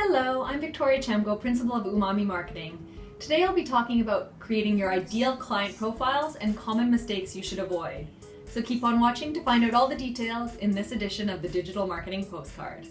Hello, I'm Victoria Chemgo, Principal of Umami Marketing. Today I'll be talking about creating your ideal client profiles and common mistakes you should avoid. So keep on watching to find out all the details in this edition of the Digital Marketing Postcard.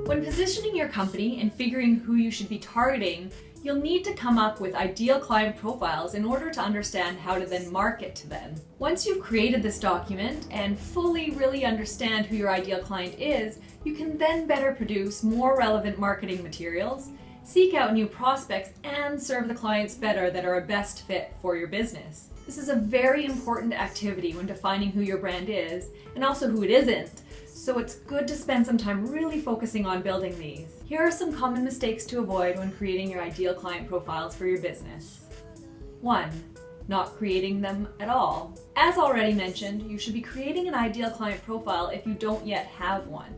When positioning your company and figuring who you should be targeting, you'll need to come up with ideal client profiles in order to understand how to then market to them. Once you've created this document and fully really understand who your ideal client is, you can then better produce more relevant marketing materials, seek out new prospects, and serve the clients better that are a best fit for your business. This is a very important activity when defining who your brand is and also who it isn't. So it's good to spend some time really focusing on building these. Here are some common mistakes to avoid when creating your ideal client profiles for your business. 1. Not creating them at all. As already mentioned, you should be creating an ideal client profile if you don't yet have one.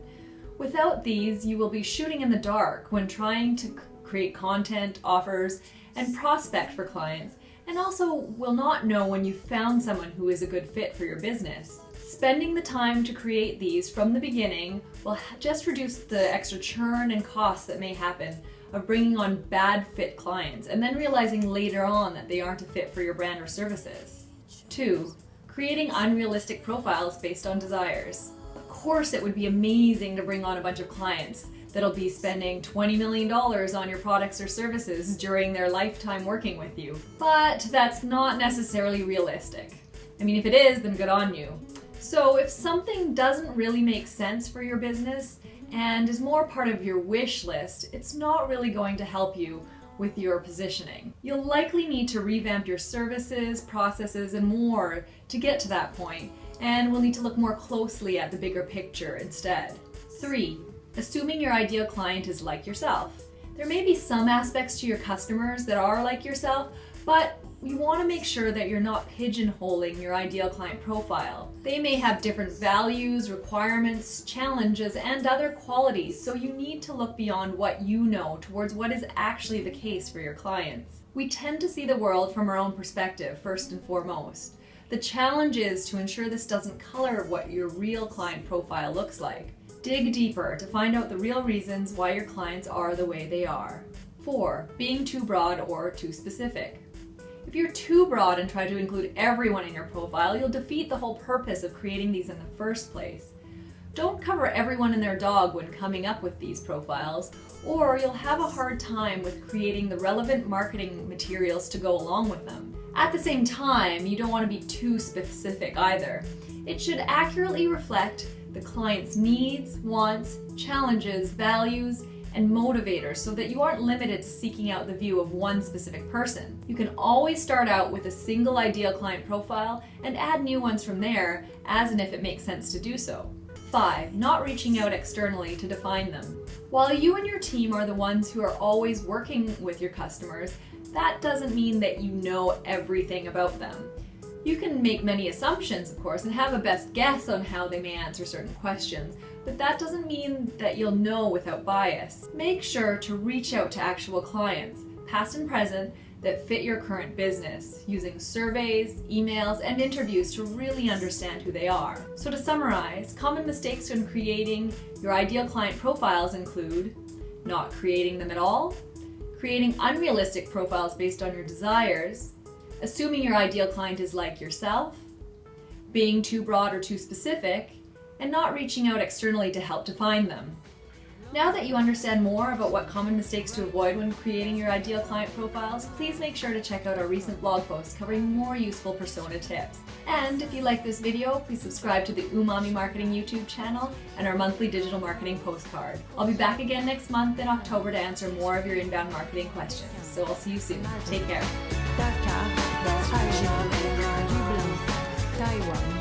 Without these, you will be shooting in the dark when trying to create content, offers, and prospect for clients, and also will not know when you've found someone who is a good fit for your business. Spending the time to create these from the beginning will just reduce the extra churn and costs that may happen of bringing on bad fit clients and then realizing later on that they aren't a fit for your brand or services. 2. Creating unrealistic profiles based on desires. Of course, it would be amazing to bring on a bunch of clients that'll be spending $20 million on your products or services during their lifetime working with you. But that's not necessarily realistic. I mean, if it is, then good on you. So if something doesn't really make sense for your business and is more part of your wish list, it's not really going to help you with your positioning. You'll likely need to revamp your services, processes, and more to get to that point, and we'll need to look more closely at the bigger picture instead. 3. Assuming your ideal client is like yourself. There may be some aspects to your customers that are like yourself, but you want to make sure that you're not pigeonholing your ideal client profile. They may have different values, requirements, challenges, and other qualities, so you need to look beyond what you know towards what is actually the case for your clients. We tend to see the world from our own perspective, first and foremost. The challenge is to ensure this doesn't color what your real client profile looks like. Dig deeper to find out the real reasons why your clients are the way they are. 4. Being too broad or too specific. If you're too broad and try to include everyone in your profile, you'll defeat the whole purpose of creating these in the first place. Don't cover everyone and their dog when coming up with these profiles, or you'll have a hard time with creating the relevant marketing materials to go along with them. At the same time, you don't want to be too specific either. It should accurately reflect the client's needs, wants, challenges, values, and motivators so that you aren't limited to seeking out the view of one specific person. You can always start out with a single ideal client profile and add new ones from there as and if it makes sense to do so. 5. Not reaching out externally to define them. While you and your team are the ones who are always working with your customers, that doesn't mean that you know everything about them. You can make many assumptions, of course, and have a best guess on how they may answer certain questions, but that doesn't mean that you'll know without bias. Make sure to reach out to actual clients, past and present, that fit your current business, using surveys, emails, and interviews to really understand who they are. So to summarize, common mistakes when creating your ideal client profiles include not creating them at all, creating unrealistic profiles based on your desires, assuming your ideal client is like yourself, being too broad or too specific, and not reaching out externally to help define them. Now that you understand more about what common mistakes to avoid when creating your ideal client profiles, please make sure to check out our recent blog posts covering more useful persona tips. And if you like this video, please subscribe to the Umami Marketing YouTube channel and our monthly digital marketing postcard. I'll be back again next month in October to answer more of your inbound marketing questions. So I'll see you soon. Take care. Dakar, Taiwan.